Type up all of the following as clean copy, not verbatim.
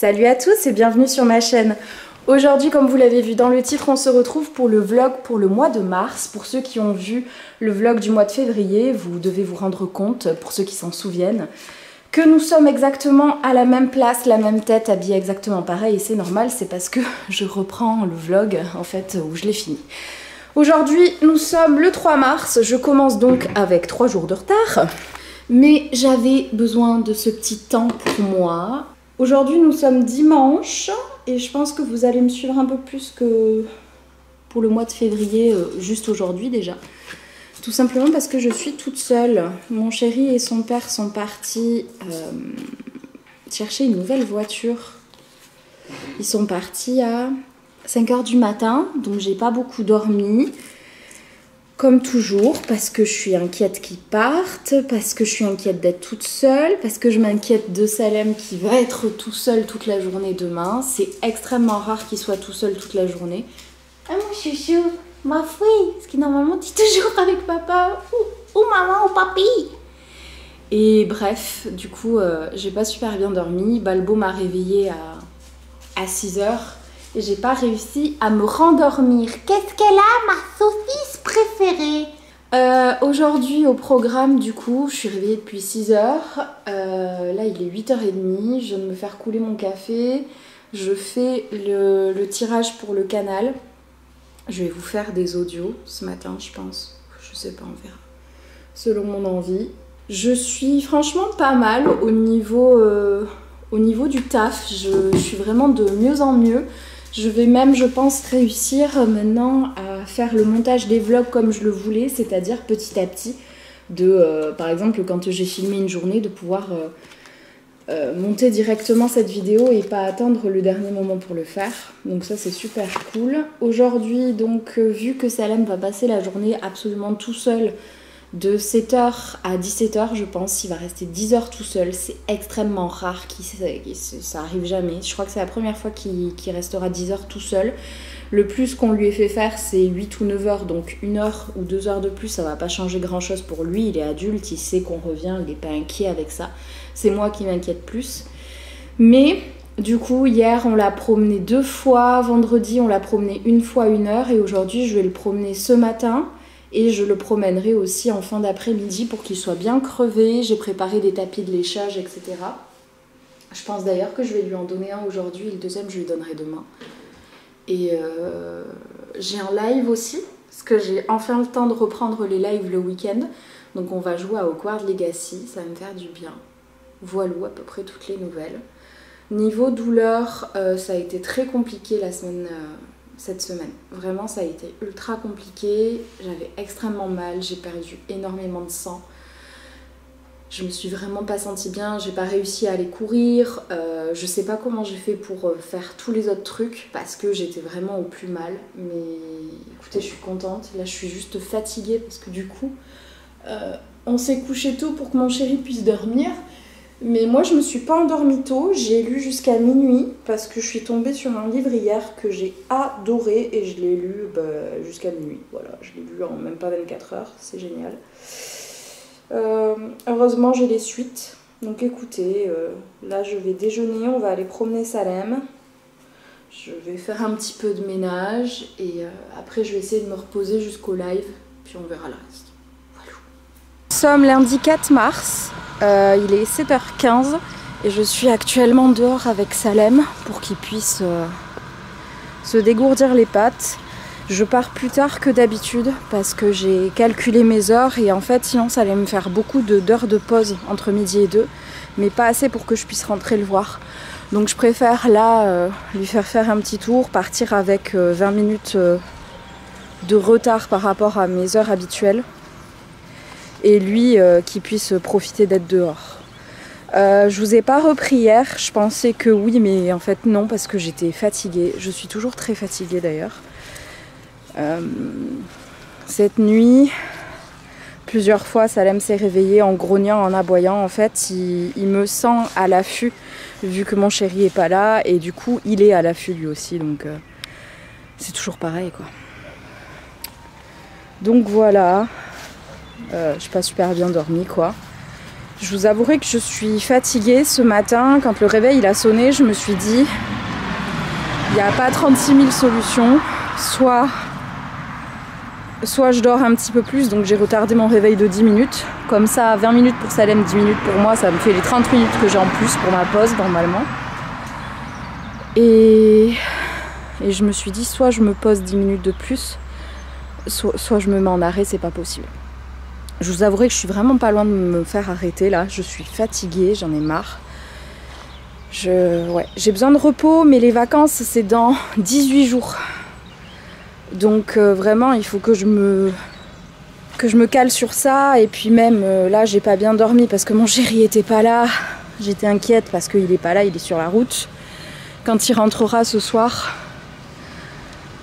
Salut à tous et bienvenue sur ma chaîne. Aujourd'hui, comme vous l'avez vu dans le titre, on se retrouve pour le vlog pour le mois de mars. Pour ceux qui ont vu le vlog du mois de février, vous devez vous rendre compte, pour ceux qui s'en souviennent, que nous sommes exactement à la même place, la même tête, habillés exactement pareil. Et c'est normal, c'est parce que je reprends le vlog en fait où je l'ai fini. Aujourd'hui, nous sommes le 3 mars. Je commence donc avec 3 jours de retard. Mais j'avais besoin de ce petit temps pour moi. Aujourd'hui, nous sommes dimanche et je pense que vous allez me suivre un peu plus que pour le mois de février, juste aujourd'hui déjà. Tout simplement parce que je suis toute seule. Mon chéri et son père sont partis chercher une nouvelle voiture. Ils sont partis à 5 h du matin, donc j'ai pas beaucoup dormi. Comme toujours, parce que je suis inquiète qu'ils partent, parce que je suis inquiète d'être toute seule, parce que je m'inquiète de Salem qui va être tout seul toute la journée demain. C'est extrêmement rare qu'il soit tout seul toute la journée. Ah mon chouchou, ma fille, parce que normalement tu es toujours avec papa ou maman ou papy. Et bref, du coup, j'ai pas super bien dormi. Balbo m'a réveillée à 6 h. Et j'ai pas réussi à me rendormir. Qu'est-ce qu'elle a, ma saucisse préférée? Aujourd'hui au programme, du coup, je suis réveillée depuis 6 h. Là, il est 8 h 30. Je viens de me faire couler mon café. Je fais le tirage pour le canal. Je vais vous faire des audios ce matin, je pense. Je sais pas, on verra. Selon mon envie. Je suis franchement pas mal au niveau du taf. Je suis vraiment de mieux en mieux. Je vais même, je pense, réussir maintenant à faire le montage des vlogs comme je le voulais, c'est-à-dire petit à petit, par exemple, quand j'ai filmé une journée, de pouvoir monter directement cette vidéo et pas attendre le dernier moment pour le faire. Donc ça, c'est super cool. Aujourd'hui, donc, vu que Salem va passer la journée absolument tout seul, de 7 h à 17 h, je pense, il va rester 10 h tout seul. C'est extrêmement rare, ça arrive jamais. Je crois que c'est la première fois qu'il restera 10 h tout seul. Le plus qu'on lui ait fait faire, c'est 8 ou 9 h, donc 1 heure ou 2 heures de plus, ça va pas changer grand chose pour lui. Il est adulte, il sait qu'on revient, il n'est pas inquiet avec ça. C'est moi qui m'inquiète plus. Mais du coup, hier, on l'a promené 2 fois. Vendredi, on l'a promené 1 fois 1 heure. Et aujourd'hui, je vais le promener ce matin. Et je le promènerai aussi en fin d'après-midi pour qu'il soit bien crevé. J'ai préparé des tapis de léchage, etc. Je pense d'ailleurs que je vais lui en donner un aujourd'hui et le deuxième, je lui donnerai demain. Et j'ai un live aussi, parce que j'ai enfin le temps de reprendre les lives le week-end. Donc on va jouer à Hogwarts Legacy, ça va me faire du bien. Voilà à peu près toutes les nouvelles. Niveau douleur, ça a été très compliqué cette semaine. Vraiment, ça a été ultra compliqué. J'avais extrêmement mal, j'ai perdu énormément de sang. Je me suis vraiment pas sentie bien, j'ai pas réussi à aller courir. Je sais pas comment j'ai fait pour faire tous les autres trucs parce que j'étais vraiment au plus mal. Mais écoutez, je suis contente. Là, je suis juste fatiguée parce que du coup, on s'est couché tôt pour que mon chéri puisse dormir. Mais moi, je me suis pas endormie tôt, j'ai lu jusqu'à minuit parce que je suis tombée sur un livre hier que j'ai adoré et je l'ai lu jusqu'à minuit. Voilà, je l'ai lu en même pas 24 heures, c'est génial. Heureusement, j'ai les suites. Donc écoutez, là je vais déjeuner, on va aller promener Salem. Je vais faire un petit peu de ménage et après je vais essayer de me reposer jusqu'au live, puis on verra le reste. Voilà. Nous sommes lundi 4 mars. Il est 7 h 15 et je suis actuellement dehors avec Salem pour qu'il puisse se dégourdir les pattes. Je pars plus tard que d'habitude parce que j'ai calculé mes heures et en fait sinon ça allait me faire beaucoup d'heures de pause entre midi et 2, mais pas assez pour que je puisse rentrer le voir. Donc je préfère là lui faire un petit tour, partir avec 20 minutes de retard par rapport à mes heures habituelles. Et lui qui puisse profiter d'être dehors. Je vous ai pas repris hier, je pensais que oui, mais en fait non, parce que j'étais fatiguée. Je suis toujours très fatiguée d'ailleurs. Cette nuit, plusieurs fois, Salem s'est réveillé en grognant, en aboyant. En fait, il me sent à l'affût, vu que mon chéri est pas là, et du coup, il est à l'affût lui aussi, donc c'est toujours pareil, quoi. Donc voilà. J'ai pas super bien dormi, quoi. Je vous avouerai que je suis fatiguée ce matin. Quand le réveil il a sonné, je me suis dit, il n'y a pas 36 000 solutions. Soit je dors un petit peu plus, donc j'ai retardé mon réveil de 10 minutes. Comme ça, 20 minutes pour Salem, 10 minutes pour moi, ça me fait les 30 minutes que j'ai en plus pour ma pause normalement. Et je me suis dit, soit je me pose 10 minutes de plus, soit je me mets en arrêt, c'est pas possible. Je vous avouerai que je suis vraiment pas loin de me faire arrêter là, je suis fatiguée, j'en ai marre. J'ai besoin de repos, mais les vacances c'est dans 18 jours. Donc vraiment il faut que je me cale sur ça. Et puis même là j'ai pas bien dormi parce que mon chéri était pas là. J'étais inquiète parce qu'il est pas là, il est sur la route. Quand il rentrera ce soir,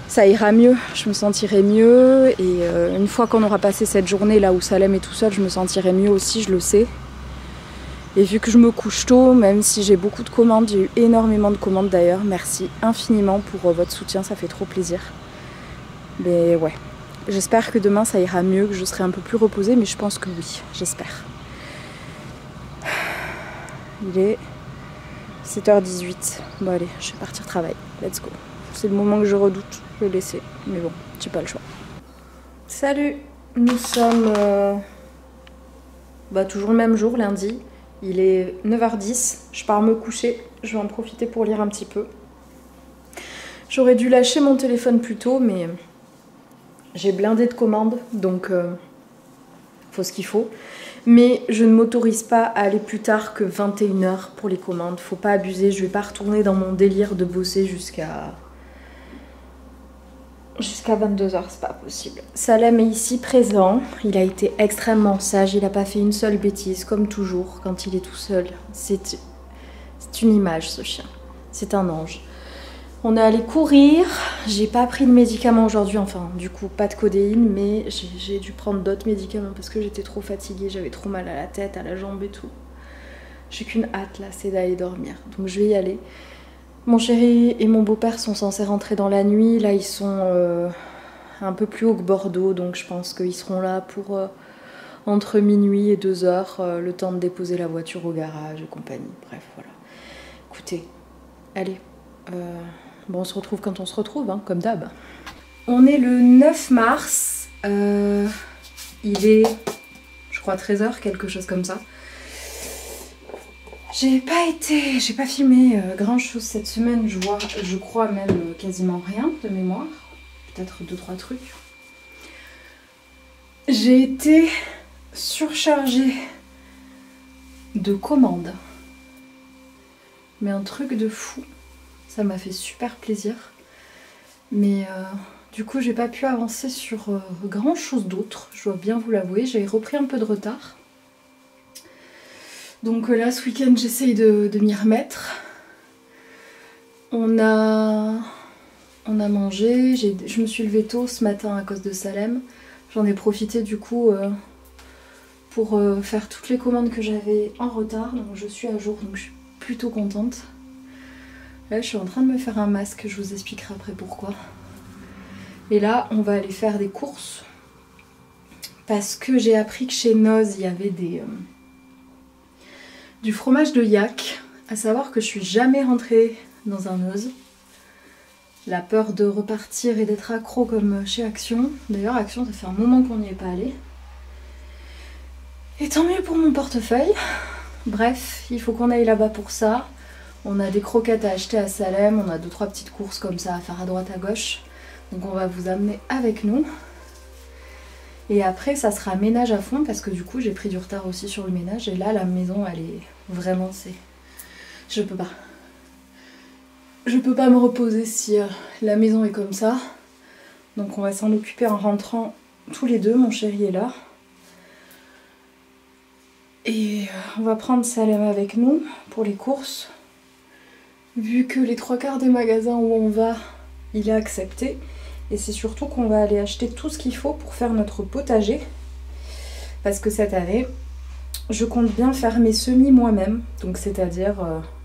ça ira mieux, je me sentirai mieux. Et une fois qu'on aura passé cette journée là où Salem est tout seul, je me sentirai mieux aussi, je le sais. Et vu que je me couche tôt, même si j'ai beaucoup de commandes, j'ai eu énormément de commandes d'ailleurs, merci infiniment pour votre soutien, ça fait trop plaisir. Mais ouais, j'espère que demain ça ira mieux, que je serai un peu plus reposée, mais je pense que oui, j'espère. Il est 7h18. Bon allez, je vais partir travailler. Let's go. C'est le moment que je redoute, le laisser. Mais bon, j'ai pas le choix. Salut. Nous sommes toujours le même jour, lundi. Il est 9h10. Je pars me coucher. Je vais en profiter pour lire un petit peu. J'aurais dû lâcher mon téléphone plus tôt, mais j'ai blindé de commandes, donc faut ce qu'il faut. Mais je ne m'autorise pas à aller plus tard que 21h pour les commandes. Faut pas abuser, je vais pas retourner dans mon délire de bosser jusqu'à 22h, c'est pas possible. Salem est ici présent, il a été extrêmement sage, il a pas fait une seule bêtise, comme toujours quand il est tout seul. C'est une image ce chien, c'est un ange. On est allé courir, j'ai pas pris de médicaments aujourd'hui, enfin du coup pas de codéine, mais j'ai dû prendre d'autres médicaments parce que j'étais trop fatiguée, j'avais trop mal à la tête, à la jambe et tout. J'ai qu'une hâte là, c'est d'aller dormir, donc je vais y aller. Mon chéri et mon beau-père sont censés rentrer dans la nuit, là ils sont un peu plus haut que Bordeaux, donc je pense qu'ils seront là pour entre minuit et 2h, le temps de déposer la voiture au garage et compagnie, bref voilà. Écoutez, allez. Bon, on se retrouve quand on se retrouve, hein, comme d'hab. On est le 9 mars. Il est, je crois, 13h, quelque chose comme ça. J'ai pas filmé grand chose cette semaine. Je crois même quasiment rien de mémoire. Peut-être 2-3 trucs. J'ai été surchargée de commandes. Mais un truc de fou. Ça m'a fait super plaisir. Mais du coup, j'ai pas pu avancer sur grand chose d'autre. Je dois bien vous l'avouer. J'avais repris un peu de retard. Donc là, ce week-end, j'essaye de m'y remettre. On a mangé. Je me suis levée tôt ce matin à cause de Salem. J'en ai profité du coup pour faire toutes les commandes que j'avais en retard. Donc je suis à jour, donc je suis plutôt contente. Là, je suis en train de me faire un masque, je vous expliquerai après pourquoi. Et là, on va aller faire des courses. Parce que j'ai appris que chez Noz, il y avait du fromage de yak. À savoir que je suis jamais rentrée dans un Noz. La peur de repartir et d'être accro comme chez Action. D'ailleurs, Action, ça fait un moment qu'on n'y est pas allé. Et tant mieux pour mon portefeuille. Bref, il faut qu'on aille là-bas pour ça. On a des croquettes à acheter à Salem, on a 2-3 petites courses comme ça à faire à droite à gauche. Donc on va vous amener avec nous. Et après ça sera ménage à fond parce que du coup j'ai pris du retard aussi sur le ménage. Et là la maison elle est vraiment... Je peux pas. Je peux pas me reposer si la maison est comme ça. Donc on va s'en occuper en rentrant tous les deux, mon chéri est là. Et on va prendre Salem avec nous pour les courses. Vu que les 3/4 des magasins où on va, il a accepté. Et c'est surtout qu'on va aller acheter tout ce qu'il faut pour faire notre potager. Parce que cette année, je compte bien faire mes semis moi-même. Donc c'est-à-dire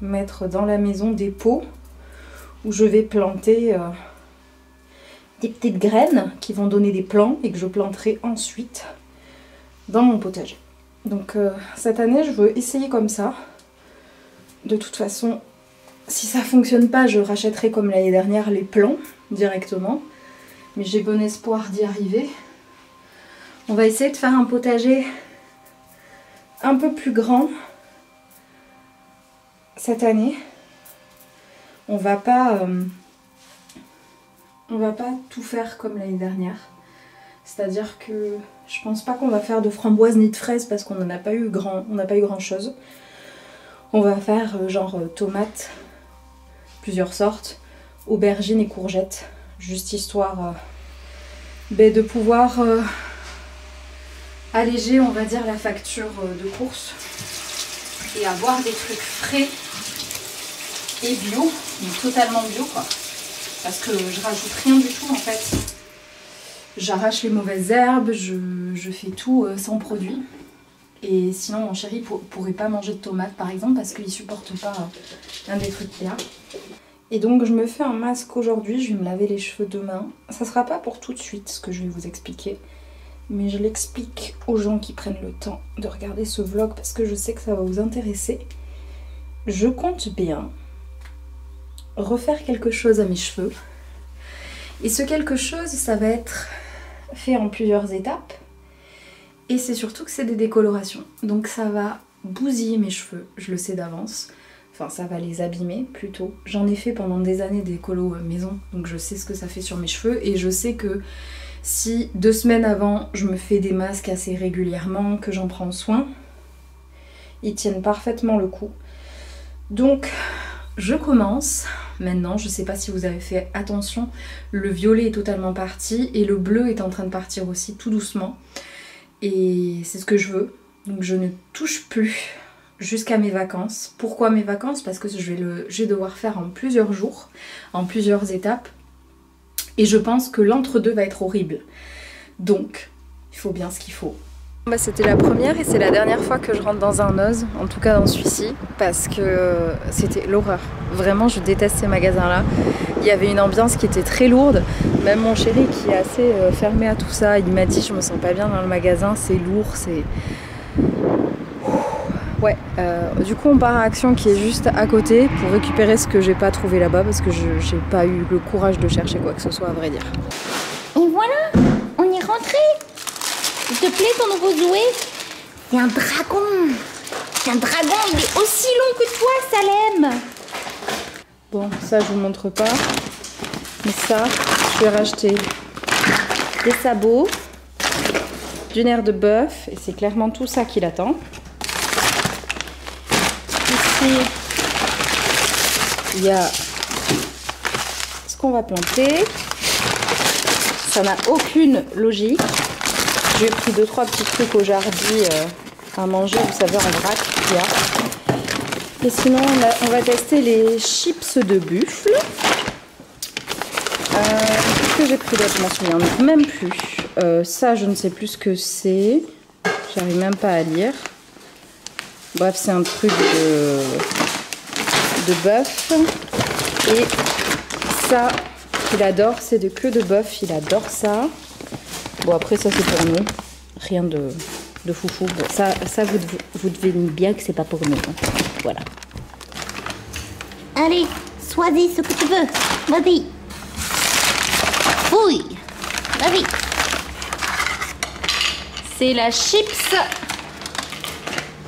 mettre dans la maison des pots où je vais planter des petites graines qui vont donner des plants et que je planterai ensuite dans mon potager. Donc cette année, je veux essayer comme ça. De toute façon, si ça fonctionne pas, je rachèterai comme l'année dernière les plants directement. Mais j'ai bon espoir d'y arriver. On va essayer de faire un potager un peu plus grand cette année. On va pas tout faire comme l'année dernière. C'est-à-dire que je pense pas qu'on va faire de framboises ni de fraises parce qu'on n'a pas eu grand chose. On va faire genre tomates, plusieurs sortes, aubergines et courgettes, juste histoire de pouvoir alléger, on va dire, la facture de course et avoir des trucs frais et bio, mais totalement bio quoi. Parce que je rajoute rien du tout en fait. J'arrache les mauvaises herbes, je fais tout sans produit. Et sinon mon chéri pourrait pas manger de tomates par exemple parce qu'il supporte pas un des trucs qu'il y a. Et donc je me fais un masque aujourd'hui, je vais me laver les cheveux demain. Ça sera pas pour tout de suite ce que je vais vous expliquer. Mais je l'explique aux gens qui prennent le temps de regarder ce vlog parce que je sais que ça va vous intéresser. Je compte bien refaire quelque chose à mes cheveux. Et ce quelque chose, ça va être fait en plusieurs étapes. Et c'est surtout que c'est des décolorations. Donc ça va bousiller mes cheveux, je le sais d'avance. Enfin ça va les abîmer plutôt. J'en ai fait pendant des années des colos maison, donc je sais ce que ça fait sur mes cheveux. Et je sais que si 2 semaines avant je me fais des masques assez régulièrement, que j'en prends soin, ils tiennent parfaitement le coup. Donc je commence maintenant, je sais pas si vous avez fait attention, le violet est totalement parti et le bleu est en train de partir aussi tout doucement. Et c'est ce que je veux, donc je ne touche plus jusqu'à mes vacances. Pourquoi mes vacances? Parce que je vais devoir faire en plusieurs jours, en plusieurs étapes. Et je pense que l'entre-deux va être horrible. Donc, il faut bien ce qu'il faut. Bah, c'était la première et c'est la dernière fois que je rentre dans un Oz, en tout cas dans celui-ci, parce que c'était l'horreur. Vraiment, je déteste ces magasins-là. Il y avait une ambiance qui était très lourde. Même mon chéri qui est assez fermé à tout ça, il m'a dit je me sens pas bien dans le magasin, c'est lourd, c'est... Ouais, du coup on part à Action qui est juste à côté pour récupérer ce que j'ai pas trouvé là-bas parce que j'ai pas eu le courage de chercher quoi que ce soit à vrai dire. Et voilà, on est rentré. S'il te plaît, ton nouveau jouet? C'est un dragon. C'est un dragon, il est aussi long que toi, Salem. Bon, ça je vous montre pas. Mais ça, je vais racheter des sabots, du nerf de bœuf, et c'est clairement tout ça qui l'attend. Ici, il y a ce qu'on va planter. Ça n'a aucune logique. J'ai pris 2-3 petits trucs au jardin à manger, vous savez, en vrac qu'il y a. Et sinon, on va tester les chips de buffle. Qu'est-ce que j'ai pris d'autre? Je m'en souviens même plus. Ça, je ne sais plus ce que c'est. J'arrive même pas à lire. Bref, c'est un truc de bœuf. Et ça, il adore, c'est de queue de bœuf. Il adore ça. Bon, après, ça, c'est pour nous. Rien de foufou. Bon, ça vous devez bien que c'est pas pour nous. Hein. Voilà. Allez, choisis ce que tu veux. Vas-y. Fouille. Vas-y. C'est la chips.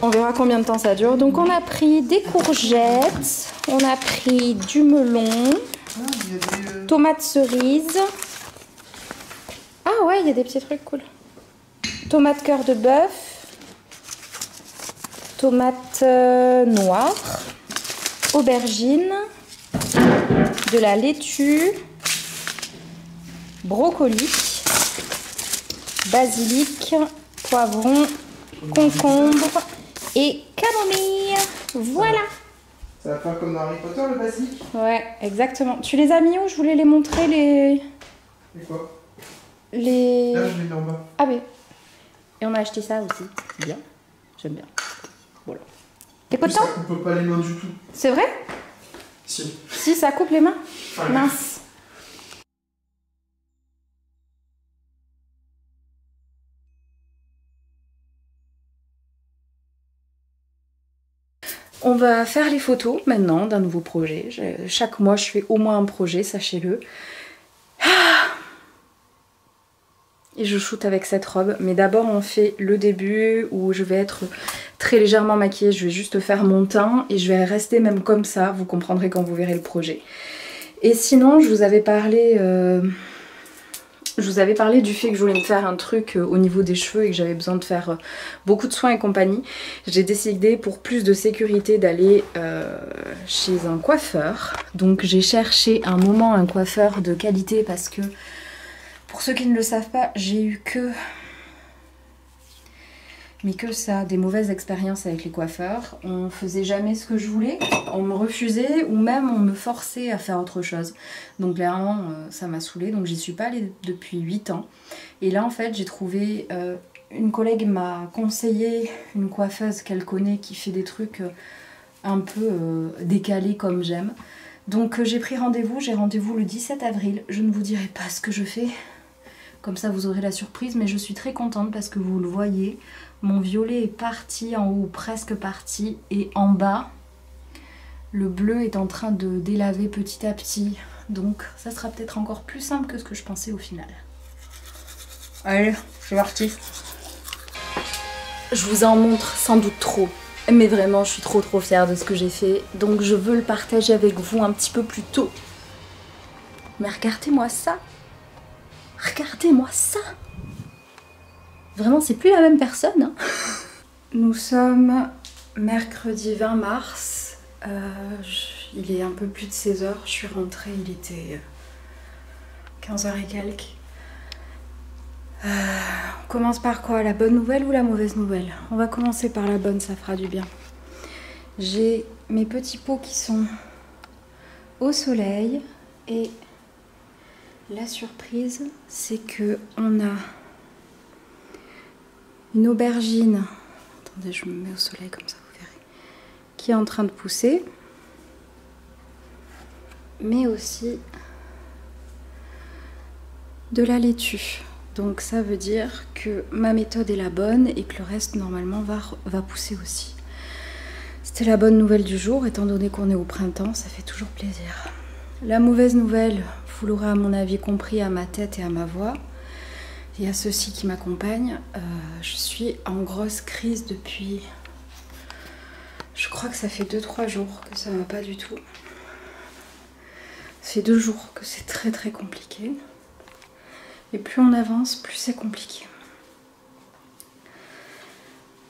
On verra combien de temps ça dure. Donc, on a pris des courgettes. On a pris du melon. Tomates cerises. Ah ouais, il y a des petits trucs cool. Tomates cœur de bœuf. Tomates noires. Aubergines. De la laitue. Brocoli. Basilic. Poivron. Concombre. Et camomille. Voilà. Ça va faire comme dans Harry Potter, le basilic? Ouais, exactement. Tu les as mis où? Je voulais les montrer, les... Et quoi? Les... Là, je l'ai mis en bas. Ah oui. Et on a acheté ça aussi. C'est bien. J'aime bien. Voilà. T'es content? Ça coupe pas les mains du tout. C'est vrai? Si. Si, ça coupe les mains? Enfin, Mince. va faire les photos maintenant d'un nouveau projet. Chaque mois, je fais au moins un projet, sachez-le. Et je shoot avec cette robe. Mais d'abord, on fait le début où je vais être très légèrement maquillée. Je vais juste faire mon teint et je vais rester même comme ça. Vous comprendrez quand vous verrez le projet. Et sinon, je vous avais parlé du fait que je voulais me faire un truc au niveau des cheveux et que j'avais besoin de faire beaucoup de soins et compagnie. J'ai décidé pour plus de sécurité d'aller chez un coiffeur. Donc j'ai cherché un moment un coiffeur de qualité parce que pour ceux qui ne le savent pas, j'ai eu des mauvaises expériences avec les coiffeurs. On faisait jamais ce que je voulais, on me refusait ou même on me forçait à faire autre chose. Donc clairement ça m'a saoulée, donc j'y suis pas allée depuis 8 ans. Et là en fait j'ai trouvé, une collègue m'a conseillé une coiffeuse qu'elle connaît qui fait des trucs un peu décalés comme j'aime. Donc j'ai pris rendez-vous, j'ai rendez-vous le 17 avril. Je ne vous dirai pas ce que je fais, comme ça vous aurez la surprise, mais je suis très contente parce que vous le voyez. Mon violet est parti en haut, presque parti, et en bas, le bleu est en train de délaver petit à petit. Donc ça sera peut-être encore plus simple que ce que je pensais au final. Allez, c'est parti. Je vous en montre sans doute trop, mais vraiment je suis trop fière de ce que j'ai fait. Donc je veux le partager avec vous un petit peu plus tôt. Mais regardez-moi ça. Regardez-moi ça. Vraiment, c'est plus la même personne. Hein. Nous sommes mercredi 20 mars. Il est un peu plus de 16h. Je suis rentrée, il était 15h et quelques. On commence par quoi? La bonne nouvelle ou la mauvaise nouvelle? On va commencer par la bonne, ça fera du bien. J'ai mes petits pots qui sont au soleil. Et la surprise, c'est que on a une aubergine, attendez je me mets au soleil comme ça vous verrez, qui est en train de pousser, mais aussi de la laitue. Donc ça veut dire que ma méthode est la bonne et que le reste normalement va pousser aussi. C'était la bonne nouvelle du jour, étant donné qu'on est au printemps, ça fait toujours plaisir. La mauvaise nouvelle, vous l'aurez à mon avis compris à ma tête et à ma voix, il y a ceux-ci qui m'accompagnent. Je suis en grosse crise depuis... Je crois que ça fait 2-3 jours que ça va pas du tout. Ça fait 2 jours que c'est très compliqué. Et plus on avance, plus c'est compliqué.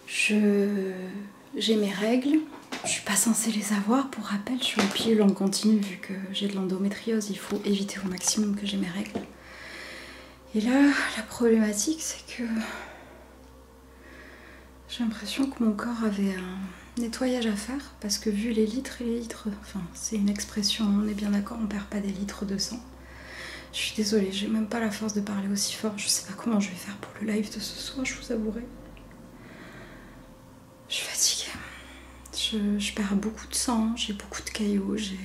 J'ai mes règles. Je suis pas censée les avoir. Pour rappel, je suis en pilule en continu vu que j'ai de l'endométriose. Il faut éviter au maximum que j'ai mes règles. Et là, la problématique, c'est que j'ai l'impression que mon corps avait un nettoyage à faire parce que vu les litres, enfin c'est une expression, on est bien d'accord, on perd pas des litres de sang. Je suis désolée, j'ai même pas la force de parler aussi fort. Je sais pas comment je vais faire pour le live de ce soir, je vous avouerai. Je suis fatiguée. Je perds beaucoup de sang, j'ai beaucoup de caillots, j'ai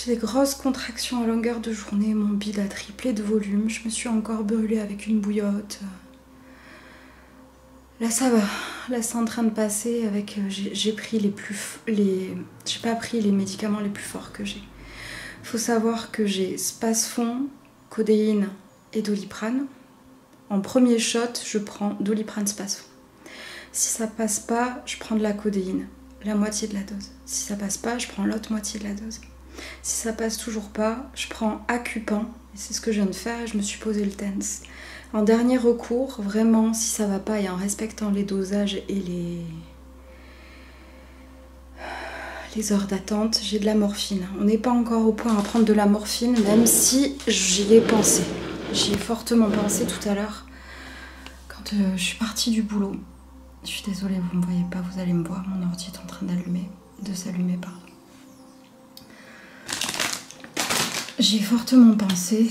des grosses contractions à longueur de journée, mon bide a triplé de volume, je me suis encore brûlée avec une bouillotte. Là ça va, là c'est en train de passer avec... j'ai pris j'ai pas pris les médicaments les plus forts que j'ai. Faut savoir que j'ai Spasfon, codéine et Doliprane. En premier shot, je prends Doliprane Spasfon. Si ça passe pas, je prends de la codéine, la moitié de la dose. Si ça passe pas, je prends l'autre moitié de la dose. Si ça passe toujours pas, je prends Acupan, et c'est ce que je viens de faire, et je me suis posé le TENS. En dernier recours, vraiment, si ça va pas, et en respectant les dosages et les heures d'attente, j'ai de la morphine. On n'est pas encore au point à prendre de la morphine, même si j'y ai pensé. J'y ai fortement pensé tout à l'heure, quand je suis partie du boulot. Je suis désolée, vous ne me voyez pas, vous allez me voir, mon ordi est en train de s'allumer, pardon. J'ai fortement pensé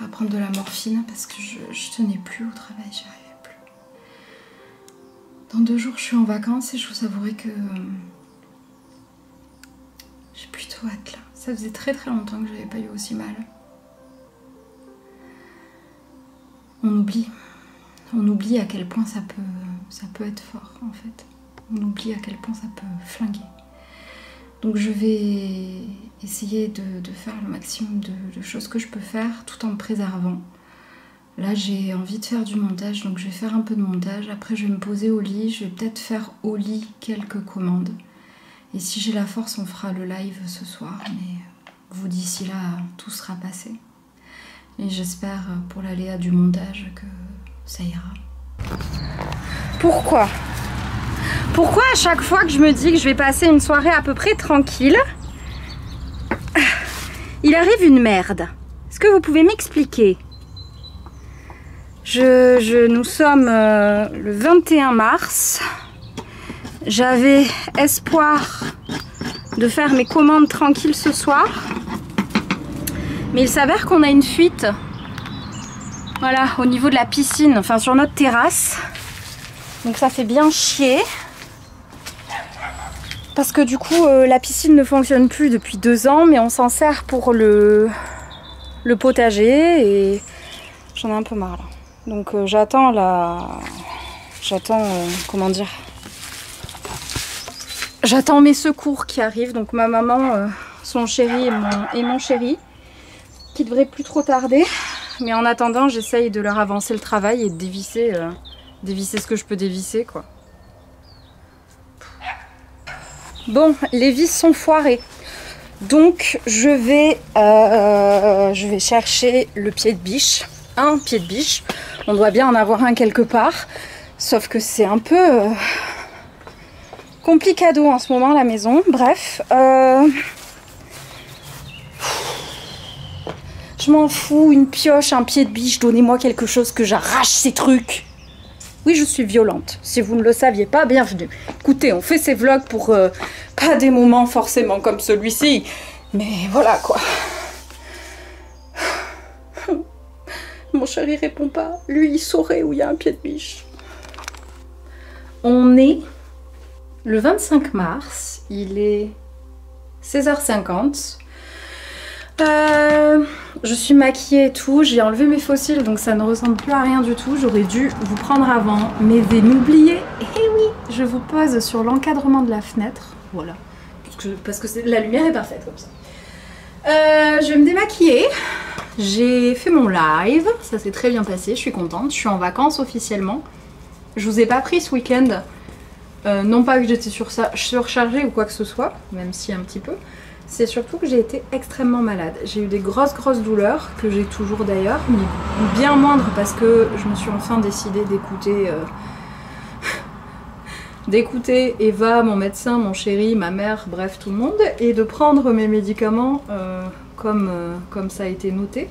à prendre de la morphine parce que je tenais plus au travail, j'y arrivais plus. Dans 2 jours, je suis en vacances et je vous avouerai que j'ai plutôt hâte là. Ça faisait très longtemps que j'avais pas eu aussi mal. On oublie à quel point ça peut être fort en fait. On oublie à quel point ça peut flinguer. Donc je vais essayer de faire le maximum de choses que je peux faire tout en me préservant. Là j'ai envie de faire du montage, donc je vais faire un peu de montage. Après je vais me poser au lit, je vais peut-être faire au lit quelques commandes. Et si j'ai la force, on fera le live ce soir. Mais vous d'ici là, tout sera passé. Et j'espère pour l'aléa du montage que ça ira. Pourquoi à chaque fois que je me dis que je vais passer une soirée à peu près tranquille, il arrive une merde? Est-ce que vous pouvez m'expliquer? Nous sommes le 21 mars. J'avais espoir de faire mes commandes tranquilles ce soir. Mais il s'avère qu'on a une fuite. Voilà, au niveau de la piscine, enfin sur notre terrasse. Donc ça fait bien chier. Parce que du coup, la piscine ne fonctionne plus depuis 2 ans, mais on s'en sert pour le potager et j'en ai un peu marre là. Donc j'attends comment dire, j'attends mes secours qui arrivent, donc ma maman, son chéri et mon chéri, qui devrait plus trop tarder. Mais en attendant, j'essaye de leur avancer le travail et de dévisser ce que je peux dévisser, quoi. Bon, les vis sont foirées. Donc je vais chercher le pied de biche. Un pied de biche. On doit bien en avoir un quelque part. Sauf que c'est un peu complicado en ce moment à la maison. Bref. Je m'en fous, une pioche, un pied de biche, donnez-moi quelque chose que j'arrache ces trucs. Oui, je suis violente. Si vous ne le saviez pas, bienvenue. Écoutez, on fait ces vlogs pour pas des moments forcément comme celui-ci. Mais voilà quoi. Mon chéri répond pas. Lui, il saurait où il y a un pied de biche. On est le 25 mars. Il est 16h50. Je suis maquillée et tout, j'ai enlevé mes faux cils donc ça ne ressemble plus à rien du tout. J'aurais dû vous prendre avant, mais vais m'oublier. Eh oui, je vous pose sur l'encadrement de la fenêtre, voilà, parce que la lumière est parfaite comme ça. Je vais me démaquiller. J'ai fait mon live, ça s'est très bien passé, je suis contente. Je suis en vacances officiellement. Je vous ai pas pris ce week-end, non pas que j'étais surchargée ou quoi que ce soit, même si un petit peu. C'est surtout que j'ai été extrêmement malade. J'ai eu des grosses douleurs, que j'ai toujours d'ailleurs, mais bien moindres parce que je me suis enfin décidée d'écouter Eva, mon médecin, mon chéri, ma mère, bref tout le monde, et de prendre mes médicaments comme ça a été noté.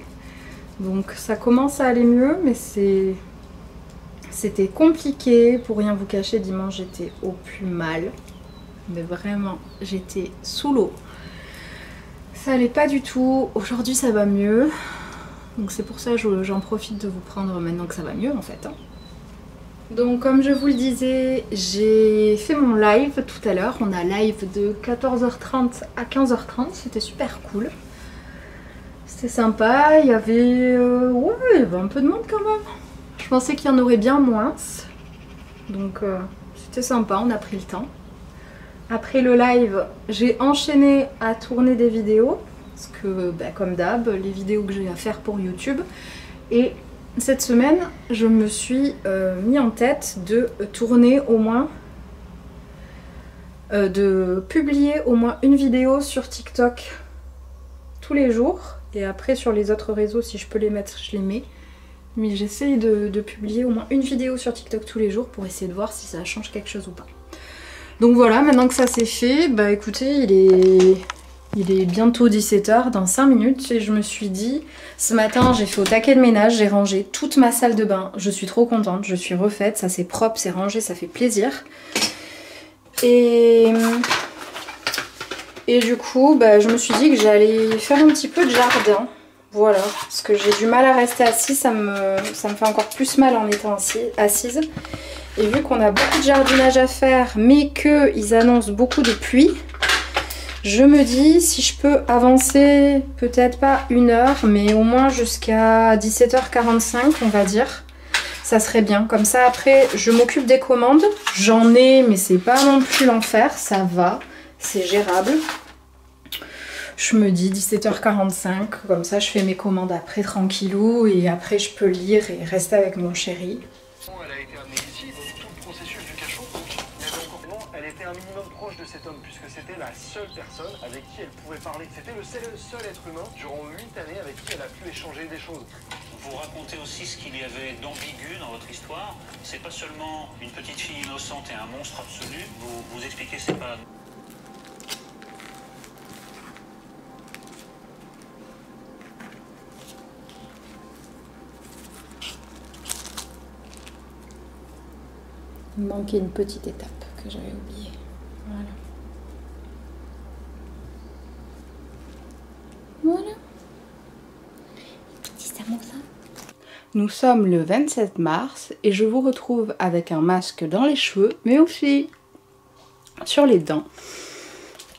Donc ça commence à aller mieux, mais c'était compliqué. Pour rien vous cacher, dimanche j'étais au plus mal. Mais vraiment, j'étais sous l'eau. Ça allait pas du tout. Aujourd'hui ça va mieux. Donc c'est pour ça que j'en profite de vous prendre maintenant que ça va mieux en fait. Donc comme je vous le disais, j'ai fait mon live tout à l'heure. On a live de 14h30 à 15h30. C'était super cool. C'était sympa. Il y avait un peu de monde quand même. Je pensais qu'il y en aurait bien moins. Donc c'était sympa, on a pris le temps. Après le live, j'ai enchaîné à tourner des vidéos, parce que comme d'hab, les vidéos que j'ai à faire pour YouTube. Et cette semaine, je me suis mis en tête de tourner au moins, de publier au moins une vidéo sur TikTok tous les jours. Et après sur les autres réseaux, si je peux les mettre, je les mets. Mais j'essaye de publier au moins une vidéo sur TikTok tous les jours pour essayer de voir si ça change quelque chose ou pas. Donc voilà, maintenant que ça c'est fait, écoutez, il est bientôt 17h, dans 5 minutes, et je me suis dit, ce matin j'ai fait au taquet de ménage, j'ai rangé toute ma salle de bain, je suis trop contente, je suis refaite, ça c'est propre, c'est rangé, ça fait plaisir. Et du coup, je me suis dit que j'allais faire un petit peu de jardin, voilà, parce que j'ai du mal à rester assise, ça me fait encore plus mal en étant assise. Et vu qu'on a beaucoup de jardinage à faire, mais qu'ils annoncent beaucoup de pluie, je me dis si je peux avancer, peut-être pas 1 heure, mais au moins jusqu'à 17h45, on va dire. Ça serait bien. Comme ça, après, je m'occupe des commandes. J'en ai, mais c'est pas non plus l'enfer. Ça va. C'est gérable. Je me dis 17h45. Comme ça, je fais mes commandes après tranquillou. Et après, je peux lire et rester avec mon chéri. Elle a été amenée ici, donc tout le processus du cachot. Mais donc, elle était un minimum proche de cet homme, puisque c'était la seule personne avec qui elle pouvait parler. C'était le seul être humain durant 8 années avec qui elle a pu échanger des choses. Vous racontez aussi ce qu'il y avait d'ambigu dans votre histoire. C'est pas seulement une petite fille innocente et un monstre absolu. Vous expliquez, c'est pas... Il me manquait une petite étape que j'avais oubliée. Voilà. Petit samosa. Nous sommes le 27 mars et je vous retrouve avec un masque dans les cheveux, mais aussi sur les dents.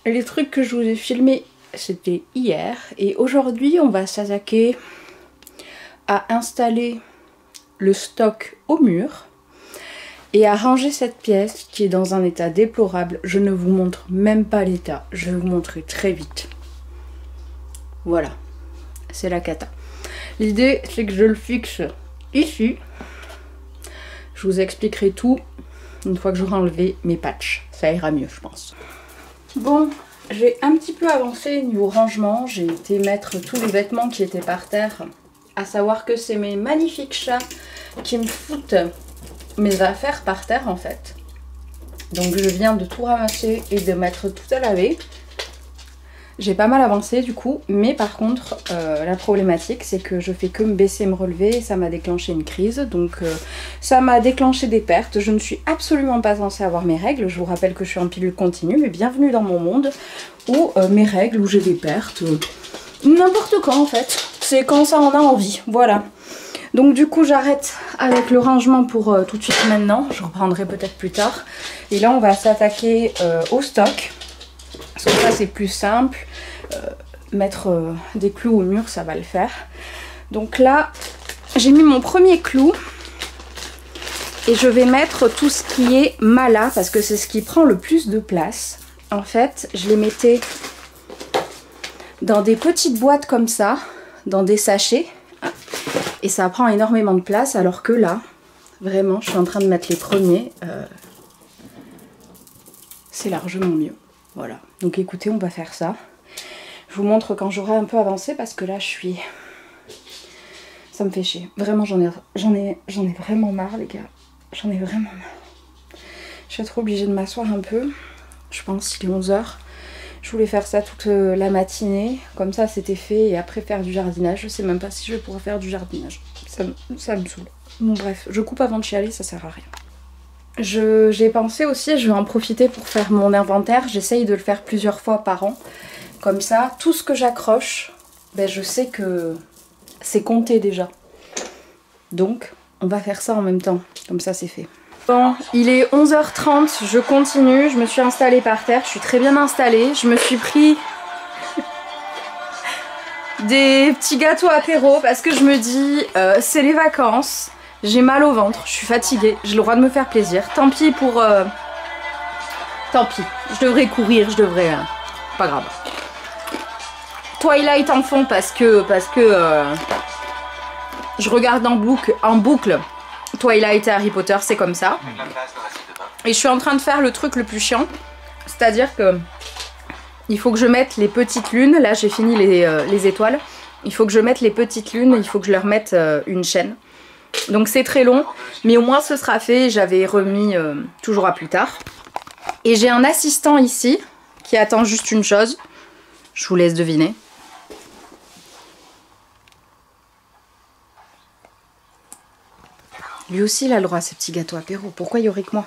Les trucs que je vous ai filmés, c'était hier. Et aujourd'hui, on va s'attaquer à installer le stock au mur et à ranger cette pièce qui est dans un état déplorable. Je ne vous montre même pas l'état, je vais vous montrer très vite. Voilà, c'est la cata. L'idée, c'est que je le fixe ici. Je vous expliquerai tout une fois que j'aurai enlevé mes patchs. Ça ira mieux, je pense. Bon, j'ai un petit peu avancé niveau rangement. J'ai été mettre tous les vêtements qui étaient par terre. À savoir que c'est mes magnifiques chats qui me foutent mes affaires par terre en fait. Donc je viens de tout ramasser et de mettre tout à laver. J'ai pas mal avancé du coup, mais par contre la problématique c'est que je fais que me baisser et me relever et ça m'a déclenché une crise. Donc ça m'a déclenché des pertes. Je ne suis absolument pas censée avoir mes règles. Je vous rappelle que je suis en pilule continue, mais bienvenue dans mon monde où mes règles, où j'ai des pertes, n'importe quand en fait. C'est quand ça en a envie, voilà. Donc du coup j'arrête avec le rangement pour tout de suite maintenant. Je reprendrai peut-être plus tard. Et là on va s'attaquer au stock. Parce que ça c'est plus simple. Mettre des clous au mur ça va le faire. Donc là j'ai mis mon premier clou. Et je vais mettre tout ce qui est mala. Parce que c'est ce qui prend le plus de place. En fait je les mettais dans des petites boîtes comme ça. Dans des sachets. Et ça prend énormément de place, alors que là, vraiment, je suis en train de mettre les premiers. C'est largement mieux. Voilà. Donc écoutez, on va faire ça. Je vous montre quand j'aurai un peu avancé, parce que là, je suis... Ça me fait chier. Vraiment, j'en ai vraiment marre, les gars. J'en ai vraiment marre. Je vais être obligée de m'asseoir un peu. Je pense qu'il est 11 h. Je voulais faire ça toute la matinée, comme ça c'était fait, et après faire du jardinage. Je sais même pas si je vais pouvoir faire du jardinage. Ça me saoule. Bon bref, je coupe avant de chialer, ça sert à rien. J'ai pensé aussi, je vais en profiter pour faire mon inventaire. J'essaye de le faire plusieurs fois par an. Comme ça, tout ce que j'accroche, ben, je sais que c'est compté déjà. Donc, on va faire ça en même temps. Comme ça, c'est fait. Bon, il est 11h30, je continue, je me suis installée par terre, je suis très bien installée, je me suis pris des petits gâteaux apéro parce que je me dis c'est les vacances, j'ai mal au ventre, je suis fatiguée, j'ai le droit de me faire plaisir, tant pis pour... Tant pis, je devrais courir, je devrais... pas grave. Twilight en fond parce que je regarde en boucle Twilight et Harry Potter, c'est comme ça. Et je suis en train de faire le truc le plus chiant. C'est-à-dire que il faut que je mette les petites lunes. Là j'ai fini les étoiles. Il faut que je mette les petites lunes. Il faut que je leur mette une chaîne. Donc c'est très long. Mais au moins ce sera fait. J'avais remis toujours à plus tard. Et j'ai un assistant ici qui attend juste une chose. Je vous laisse deviner. Lui aussi, il a le droit à ses petits gâteaux apéro. Pourquoi il y aurait que moi?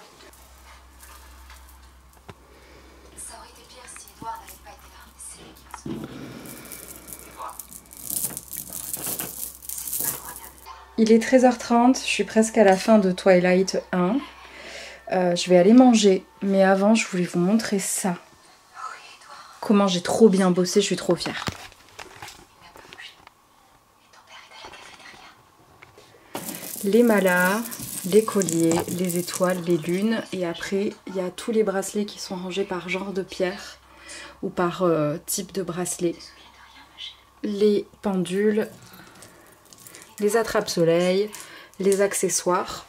Ça aurait été pire si Edouard n'avait pas été là. C'est incroyable. Il est 13h30. Je suis presque à la fin de Twilight 1. Je vais aller manger. Mais avant, je voulais vous montrer ça. Comment j'ai trop bien bossé. Je suis trop fière. les malas, les colliers, les étoiles, les lunes. Et après, il y a tous les bracelets qui sont rangés par genre de pierre ou par type de bracelet. Les pendules, les attrape-soleil, les accessoires.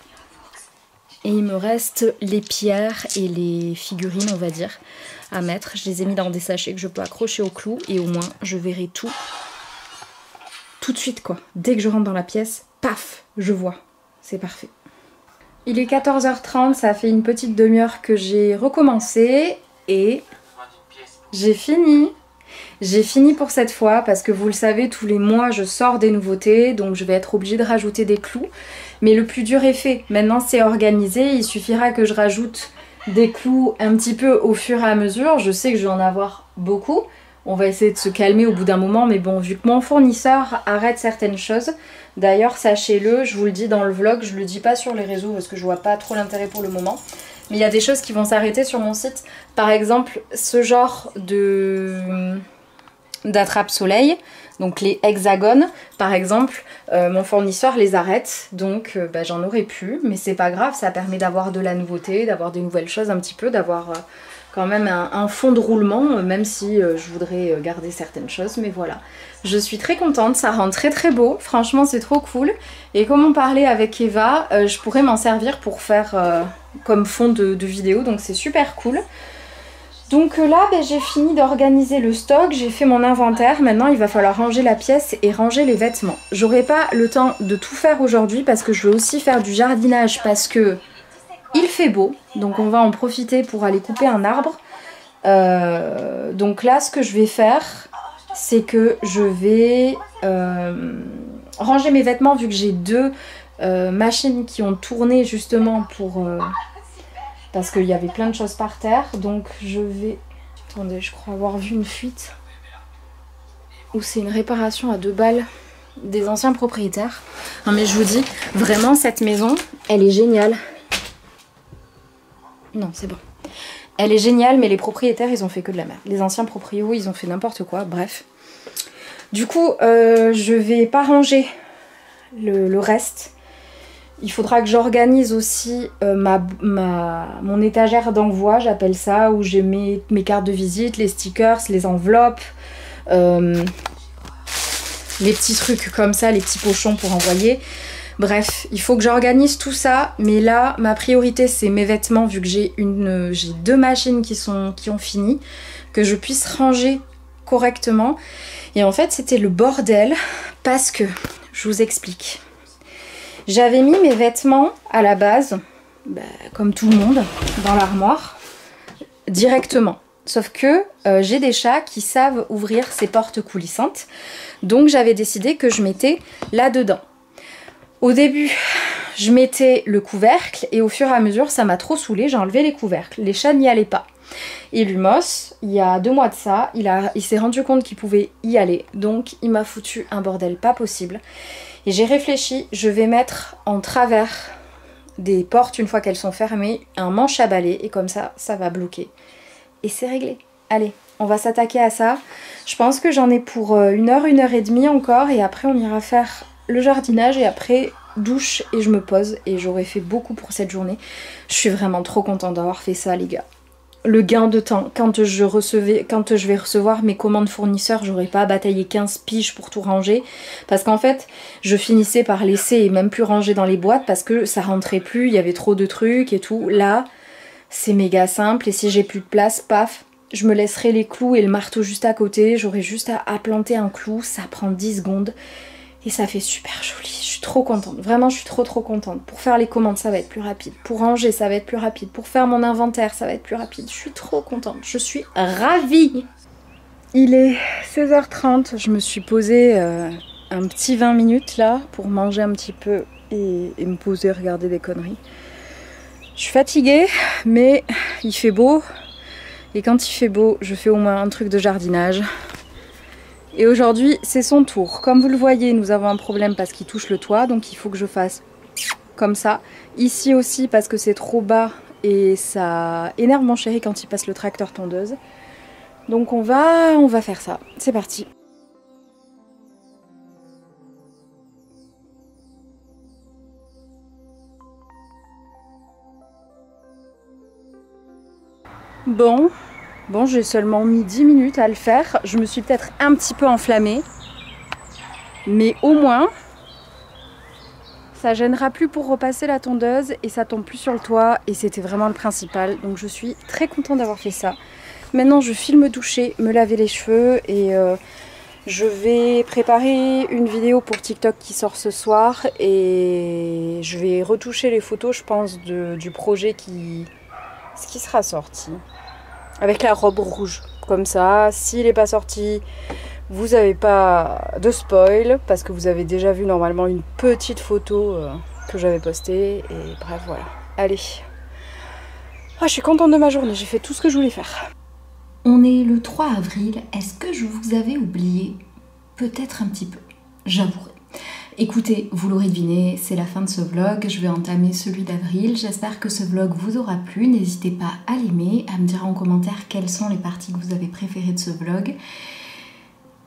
Et il me reste les pierres et les figurines, on va dire, à mettre. Je les ai mis dans des sachets que je peux accrocher au clou et au moins je verrai tout de suite quoi. Dès que je rentre dans la pièce, paf, je vois. C'est parfait. Il est 14h30, ça fait une petite demi-heure que j'ai recommencé et j'ai fini. J'ai fini pour cette fois parce que vous le savez, tous les mois je sors des nouveautés, donc je vais être obligée de rajouter des clous. Mais le plus dur est fait. Maintenant c'est organisé, il suffira que je rajoute des clous un petit peu au fur et à mesure. Je sais que je vais en avoir beaucoup. On va essayer de se calmer au bout d'un moment, mais bon, vu que mon fournisseur arrête certaines choses, d'ailleurs sachez-le, je vous le dis dans le vlog, je le dis pas sur les réseaux parce que je vois pas trop l'intérêt pour le moment. Mais il y a des choses qui vont s'arrêter sur mon site. Par exemple, ce genre d'attrape-soleil, donc les hexagones par exemple, mon fournisseur les arrête, donc j'en aurais plus, mais c'est pas grave, ça permet d'avoir de la nouveauté, d'avoir des nouvelles choses un petit peu, d'avoir quand même un fond de roulement, même si je voudrais garder certaines choses, mais voilà. Je suis très contente, ça rend très très beau, franchement c'est trop cool. Et comme on parlait avec Eva, je pourrais m'en servir pour faire comme fond de vidéo, donc c'est super cool. Donc là, j'ai fini d'organiser le stock, j'ai fait mon inventaire. Maintenant, il va falloir ranger la pièce et ranger les vêtements. J'aurai pas le temps de tout faire aujourd'hui parce que je vais aussi faire du jardinage parce que il fait beau. Donc on va en profiter pour aller couper un arbre. Donc là, ce que je vais faire, c'est que je vais ranger mes vêtements vu que j'ai deux machines qui ont tourné justement pour... parce qu'il y avait plein de choses par terre, donc je vais... Attendez, je crois avoir vu une fuite. Ou c'est une réparation à 2 balles des anciens propriétaires. Non mais je vous dis, vraiment cette maison, elle est géniale. Non, c'est bon. Elle est géniale, mais les propriétaires, ils ont fait que de la merde. Les anciens proprios, ils ont fait n'importe quoi, bref. Du coup, je vais pas ranger le reste. Il faudra que j'organise aussi mon étagère d'envoi, j'appelle ça, où j'ai mes cartes de visite, les stickers, les enveloppes, les petits trucs comme ça, les petits pochons pour envoyer. Bref, il faut que j'organise tout ça, mais là, ma priorité, c'est mes vêtements, vu que j'ai 2 machines qui ont fini, que je puisse ranger correctement. Et en fait, c'était le bordel, parce que, je vous explique... J'avais mis mes vêtements à la base, comme tout le monde, dans l'armoire, directement. Sauf que j'ai des chats qui savent ouvrir ces portes coulissantes. Donc j'avais décidé que je mettais là-dedans. Au début, je mettais le couvercle et au fur et à mesure, ça m'a trop saoulée, j'ai enlevé les couvercles. Les chats n'y allaient pas. Et Lumos, il y a 2 mois de ça, il s'est rendu compte qu'il pouvait y aller. Donc il m'a foutu un bordel pas possible. Et j'ai réfléchi, je vais mettre en travers des portes, une fois qu'elles sont fermées, un manche à balai. Et comme ça, ça va bloquer. Et c'est réglé. Allez, on va s'attaquer à ça. Je pense que j'en ai pour 1 heure, 1 heure et demie encore. Et après, on ira faire le jardinage. Et après, douche et je me pose. Et j'aurai fait beaucoup pour cette journée. Je suis vraiment trop contente d'avoir fait ça, les gars. Le gain de temps, quand je vais recevoir mes commandes fournisseurs, j'aurai pas à batailler 15 piges pour tout ranger. Parce qu'en fait, je finissais par laisser et même plus ranger dans les boîtes parce que ça rentrait plus, il y avait trop de trucs et tout. Là, c'est méga simple et si j'ai plus de place, paf, je me laisserai les clous et le marteau juste à côté. J'aurai juste à planter un clou, ça prend 10 secondes. Et ça fait super joli, je suis trop contente, vraiment je suis trop contente. Pour faire les commandes ça va être plus rapide, pour ranger ça va être plus rapide, pour faire mon inventaire ça va être plus rapide. Je suis trop contente, je suis ravie. Il est 16h30, je me suis posée un petit 20 minutes là pour manger un petit peu et me poser, regarder des conneries. Je suis fatiguée mais il fait beau et quand il fait beau je fais au moins un truc de jardinage. Et aujourd'hui, c'est son tour. Comme vous le voyez, nous avons un problème parce qu'il touche le toit. Donc il faut que je fasse comme ça. Ici aussi parce que c'est trop bas et ça énerve mon chéri quand il passe le tracteur tondeuse. Donc on va faire ça. C'est parti. Bon, j'ai seulement mis 10 minutes à le faire. Je me suis peut-être un petit peu enflammée. Mais au moins, ça gênera plus pour repasser la tondeuse et ça tombe plus sur le toit. Et c'était vraiment le principal. Donc je suis très contente d'avoir fait ça. Maintenant, je file me doucher, me laver les cheveux et je vais préparer une vidéo pour TikTok qui sort ce soir. Et je vais retoucher les photos, je pense, du projet qui sera sorti. Avec la robe rouge. Comme ça, s'il n'est pas sorti, vous n'avez pas de spoil. Parce que vous avez déjà vu normalement une petite photo que j'avais postée. Et bref, voilà. Allez. Ah, je suis contente de ma journée. J'ai fait tout ce que je voulais faire. On est le 3 avril. Est-ce que je vous avais oublié? Peut-être un petit peu. J'avouerai. Écoutez, vous l'aurez deviné, c'est la fin de ce vlog, je vais entamer celui d'avril. J'espère que ce vlog vous aura plu, n'hésitez pas à l'aimer, à me dire en commentaire quelles sont les parties que vous avez préférées de ce vlog.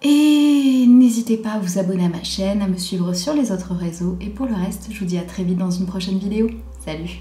Et n'hésitez pas à vous abonner à ma chaîne, à me suivre sur les autres réseaux. Et pour le reste, je vous dis à très vite dans une prochaine vidéo. Salut!